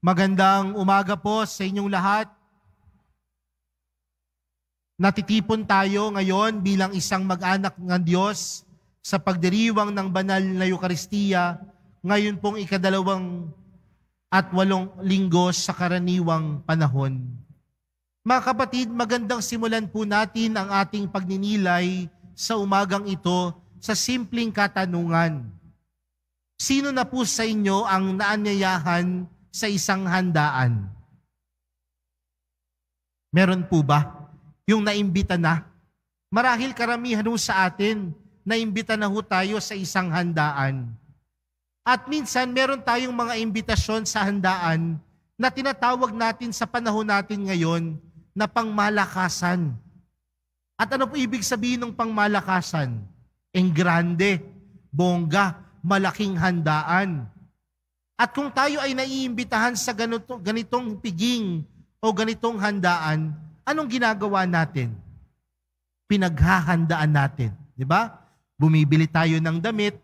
Magandang umaga po sa inyong lahat. Natitipon tayo ngayon bilang isang mag-anak ng Diyos sa pagdiriwang ng banal na Eukaristiya, ngayon pong ika-28 linggo sa karaniwang panahon. Mga kapatid, magandang simulan po natin ang ating pagninilay sa umagang ito sa simpleng katanungan. Sino na po sa inyo ang naanyayahan sa isang handaan? Meron po ba? Yung naimbita na? Marahil karamihan ho sa atin, naimbita na ho tayo sa isang handaan. At minsan, meron tayong mga imbitasyon sa handaan na tinatawag natin sa panahon natin ngayon na pangmalakasan. At ano po ibig sabihin ng pangmalakasan? Grande, bongga, malaking handaan. At kung tayo ay naiimbitahan sa ganitong piging o ganitong handaan, anong ginagawa natin? Pinaghahandaan natin, di ba? Bumibili tayo ng damit,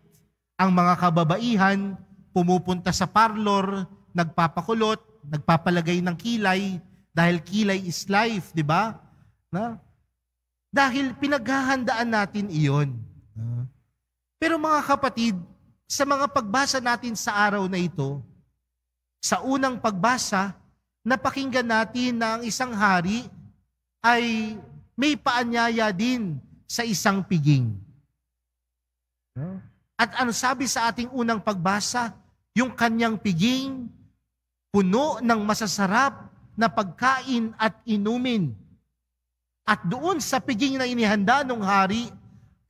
ang mga kababaihan pumupunta sa parlor, nagpapakulot, nagpapalagay ng kilay, dahil kilay is life, di ba? Dahil pinaghahandaan natin iyon. Pero mga kapatid, sa mga pagbasa natin sa araw na ito, sa unang pagbasa, napakinggan natin na ang isang hari ay may paanyaya din sa isang piging. At ano sabi sa ating unang pagbasa? Yung kanyang piging, puno ng masasarap na pagkain at inumin. At doon sa piging na inihanda ng hari,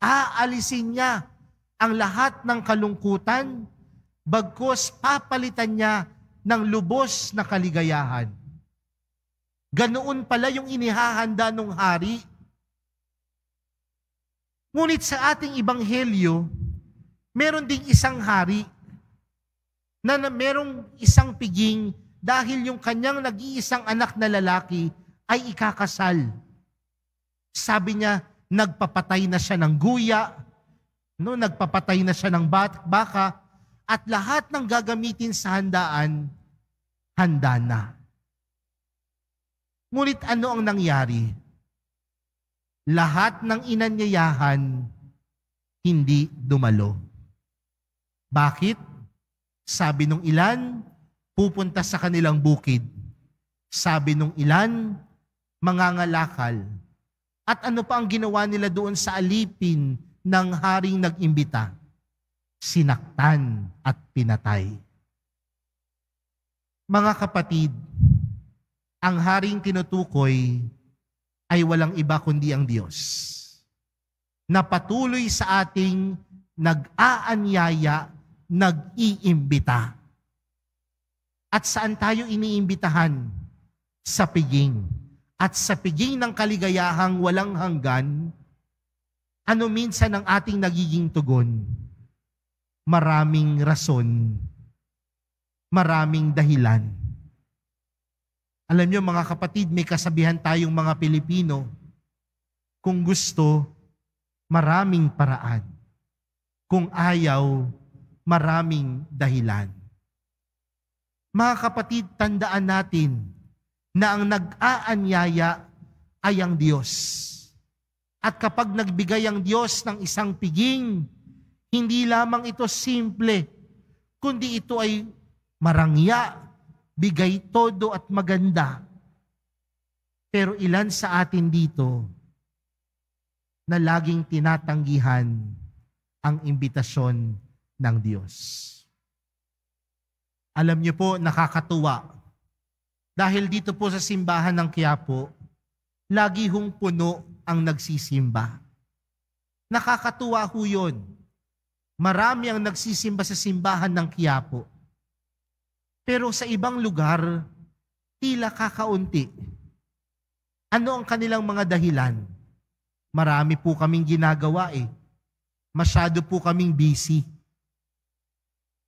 aalisin niya ang lahat ng kalungkutan, bagkus papalitan niya ng lubos na kaligayahan. Ganoon pala yung inihahanda ng hari. Ngunit sa ating ebanghelyo, meron ding isang hari na merong isang piging dahil yung kanyang nag-iisang anak na lalaki ay ikakasal. Sabi niya, nagpapatay na siya ng guya, nagpapatay na siya ng baka, at lahat ng gagamitin sa handaan, handa na. Ngunit ano ang nangyari? Lahat ng inanyayahan, hindi dumalo. Bakit? Sabi nung ilan, pupunta sa kanilang bukid. Sabi nung ilan, mangangalakal. At ano pa ang ginawa nila doon sa alipin ng haring nag-imbita? Sinaktan at pinatay. Mga kapatid, ang haring tinutukoy ay walang iba kundi ang Diyos, na patuloy sa ating nag-aanyaya, nag-iimbita. At saan tayo iniimbitahan? Sa piging. At sa piging ng kaligayahang walang hanggan, ano minsan ang ating nagiging tugon? Maraming rason, maraming dahilan. Alam niyo mga kapatid, may kasabihan tayong mga Pilipino, kung gusto, maraming paraan. Kung ayaw, maraming dahilan. Mga kapatid, tandaan natin na ang nag-aanyaya ay ang Diyos. At kapag nagbigay ang Diyos ng isang piging, hindi lamang ito simple, kundi ito ay marangya, bigay todo at maganda. Pero ilan sa atin dito na laging tinatanggihan ang imbitasyon ng Diyos? Alam niyo po, nakakatuwa. Dahil dito po sa simbahan ng Quiapo, lagi hong puno ang nagsisimba. Nakakatuwa ho yun. Marami ang nagsisimba sa simbahan ng Quiapo. Pero sa ibang lugar, tila kakaunti. Ano ang kanilang mga dahilan? Marami po kaming ginagawa Masyado po kaming busy.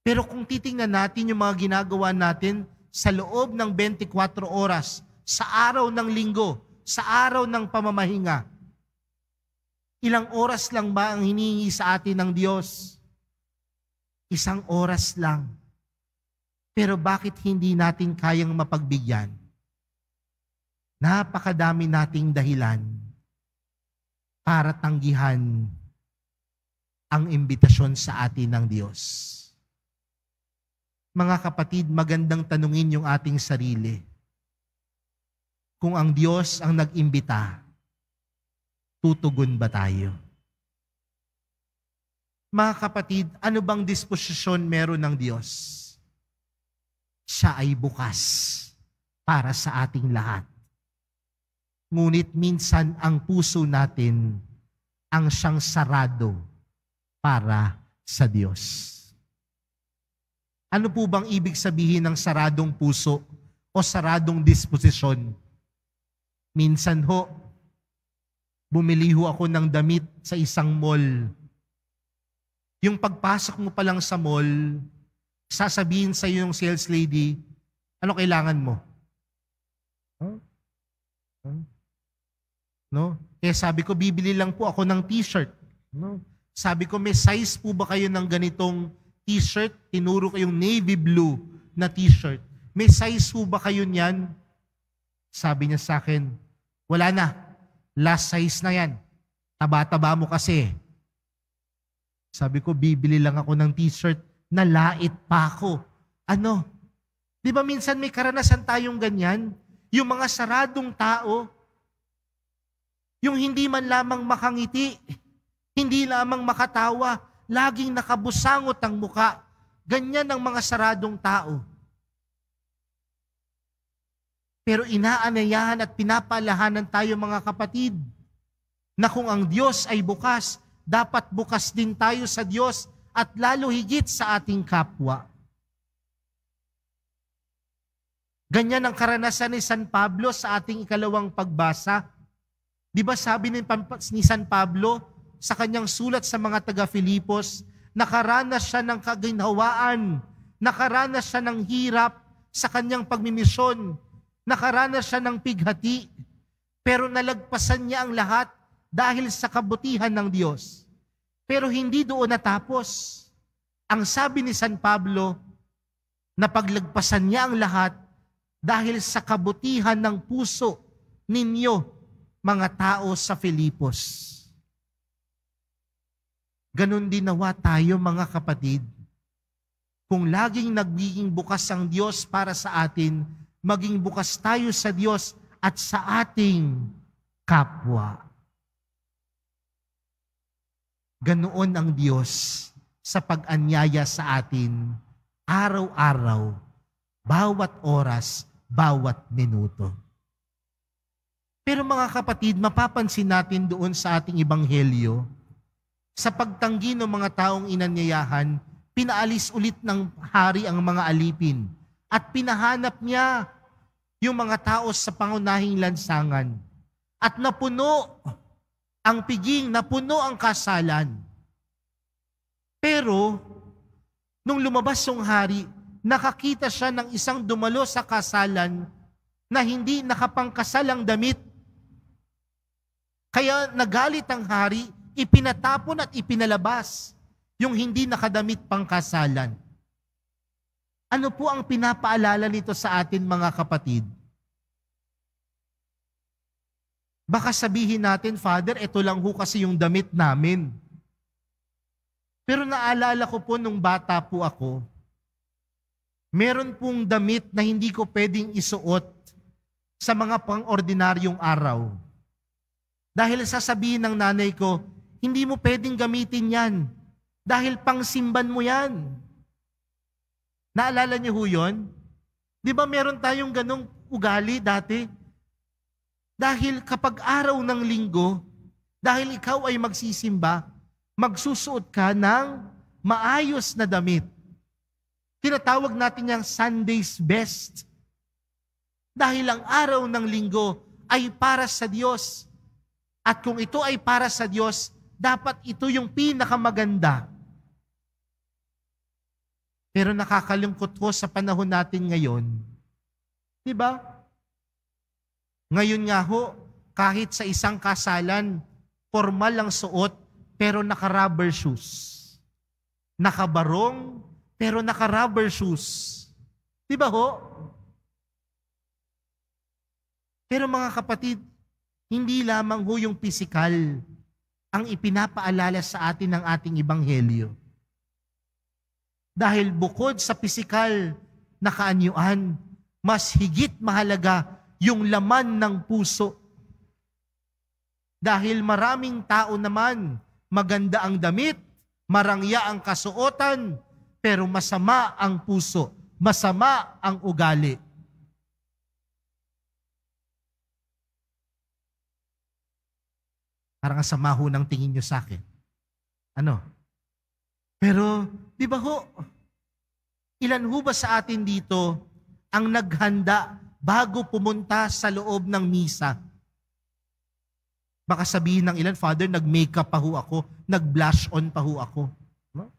Pero kung titingnan natin yung mga ginagawa natin sa loob ng 24 oras, sa araw ng linggo, sa araw ng pamamahinga, ilang oras lang ba ang hinihingi sa atin ng Diyos? 1 oras lang. Pero bakit hindi natin kayang mapagbigyan? Napakadami nating dahilan para tanggihan ang imbitasyon sa atin ng Diyos. Mga kapatid, magandang tanungin yung ating sarili. Kung ang Diyos ang nag-imbita, tutugon ba tayo? Mga kapatid, ano bang disposisyon meron ng Diyos? Siya ay bukas para sa ating lahat. Ngunit minsan ang puso natin ang siyang sarado para sa Diyos. Ano po bang ibig sabihin ng saradong puso o saradong disposisyon? Minsan ho, bumili ho ako ng damit sa isang mall. Yung pagpasok mo pa lang sa mall, sasabihin sa iyo yung sales lady, ano kailangan mo? No? Kaya sabi ko, bibili lang po ako ng t-shirt. No? Sabi ko, may size po ba kayo ng ganitong t-shirt? Tinuro ko yung navy blue na t-shirt. May size po ba kayo niyan? Sabi niya sa akin, wala na. Last size na yan. Taba-taba mo kasi. Sabi ko, bibili lang ako ng t-shirt na lait pa ako. Ano? Di ba minsan may karanasan tayong ganyan? Yung mga saradong tao, yung hindi man lamang makangiti, hindi lamang makatawa, laging nakabusangot ang muka. Ganyan ang mga saradong tao. Pero inaanayahan at pinapalahanan tayo mga kapatid, na kung ang Diyos ay bukas, dapat bukas din tayo sa Diyos at lalo higit sa ating kapwa. Ganyan ang karanasan ni San Pablo sa ating ikalawang pagbasa. Di ba sabi ni San Pablo sa kanyang sulat sa mga taga-Filipos, nakaranas siya ng kaginhawaan, nakaranas siya ng hirap sa kanyang pagmimisyon, nakaranas siya ng pighati, pero nalagpasan niya ang lahat dahil sa kabutihan ng Diyos. Pero hindi doon natapos. Ang sabi ni San Pablo, na paglagpasan niya ang lahat dahil sa kabutihan ng puso ninyo, mga tao sa Filipos. Ganon din nawa tayo mga kapatid. Kung laging nagiging bukas ang Diyos para sa atin, maging bukas tayo sa Diyos at sa ating kapwa. Ganoon ang Diyos sa pag-anyaya sa atin, araw-araw, bawat oras, bawat minuto. Pero mga kapatid, mapapansin natin doon sa ating ebanghelyo, sa pagtanggi ng mga taong inanyayahan, pinaalis ulit ng hari ang mga alipin at pinahanap niya yung mga tao sa pangunahing lansangan. At napuno ang piging, napuno ang kasalan. Pero, nung lumabas yung hari, nakakita siya ng isang dumalo sa kasalan na hindi nakapangkasalang damit. Kaya nagalit ang hari, ipinatapon at ipinalabas yung hindi nakadamit pang kasalan. Ano po ang pinapaalala nito sa atin mga kapatid? Baka sabihin natin, Father, ito lang ho kasi yung damit namin. Pero naalala ko po nung bata po ako, meron pong damit na hindi ko pwedeng isuot sa mga pang-ordinaryong araw. Dahil sasabihin ng nanay ko, hindi mo pwedeng gamitin yan. Dahil pangsimban mo yan. Naalala niyo ho yun? Di ba meron tayong ganong ugali dati? Dahil kapag araw ng linggo, dahil ikaw ay magsisimba, magsusuot ka ng maayos na damit. Tinatawag natin yung Sunday's best. Dahil ang araw ng linggo ay para sa Diyos. At kung ito ay para sa Diyos, dapat ito yung pinakamaganda. Pero nakakalungkot ho sa panahon natin ngayon. Di ba? Ngayon nga ho, kahit sa isang kasalan, formal ang suot, pero naka-rubber shoes. Nakabarong, pero naka-rubber shoes. Di ba ho? Pero mga kapatid, hindi lamang ho yung pisikal ang ipinapaalala sa atin ng ating ebanghelyo. Dahil bukod sa pisikal na kaanyuan, mas higit mahalaga yung laman ng puso. Dahil maraming tao naman, maganda ang damit, marangya ang kasuotan, pero masama ang puso, masama ang ugali. Parang sama ho ng tingin nyo sa akin. Ano? Pero, di ba ho, ilan ho ba sa atin dito ang naghanda bago pumunta sa loob ng misa? Baka sabihin ng ilan, Father, nag-makeup pa ho ako, nag-blush on pa ho ako. No?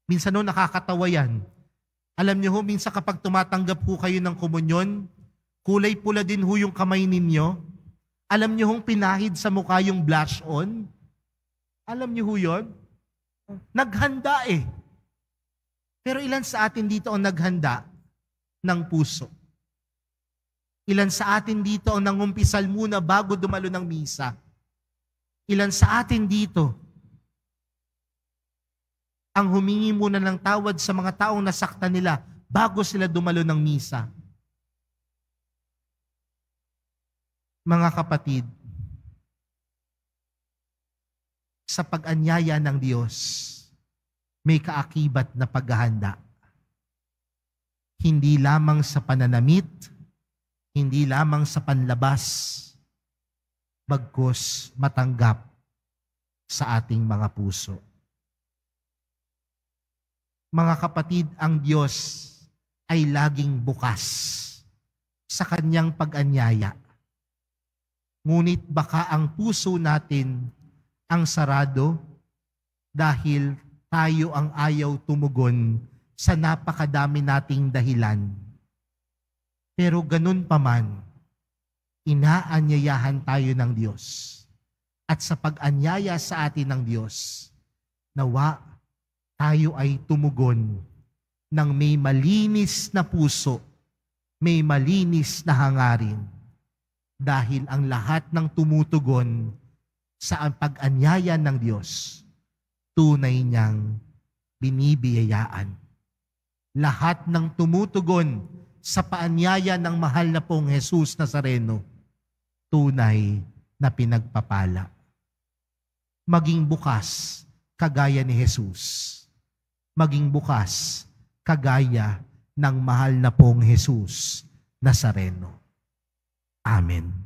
Minsan ho, nakakatawa yan. Alam niyo ho, minsan kapag tumatanggap ho kayo ng komunyon, kulay pula din ho yung kamay ninyo. Alam niyo hong pinahid sa mukha yung blush on? Alam niyo ho yun? Naghanda eh. Pero ilan sa atin dito ang naghanda ng puso? Ilan sa atin dito ang nangumpisal muna bago dumalo ng misa? Ilan sa atin dito ang humingi muna ng tawad sa mga taong nasaktan nila bago sila dumalo ng misa? Mga kapatid, sa pag-anyaya ng Diyos, may kaakibat na paghahanda. Hindi lamang sa pananamit, hindi lamang sa panlabas, bagkus matanggap sa ating mga puso. Mga kapatid, ang Diyos ay laging bukas sa kanyang pag-anyaya. Ngunit baka ang puso natin ang sarado dahil tayo ang ayaw tumugon sa napakadami nating dahilan. Pero ganun pa man, inaanyayahan tayo ng Diyos. At sa pag-anyaya sa atin ng Diyos, nawa tayo ay tumugon ng may malinis na puso, may malinis na hangarin. Dahil ang lahat ng tumutugon sa pag-anyaya ng Diyos, tunay niyang binibiyayaan. Lahat ng tumutugon sa paanyaya ng mahal na pong Jesus Nazareno, tunay na pinagpapala. Maging bukas kagaya ni Jesus. Maging bukas kagaya ng mahal na pong Jesus Nazareno. Amen.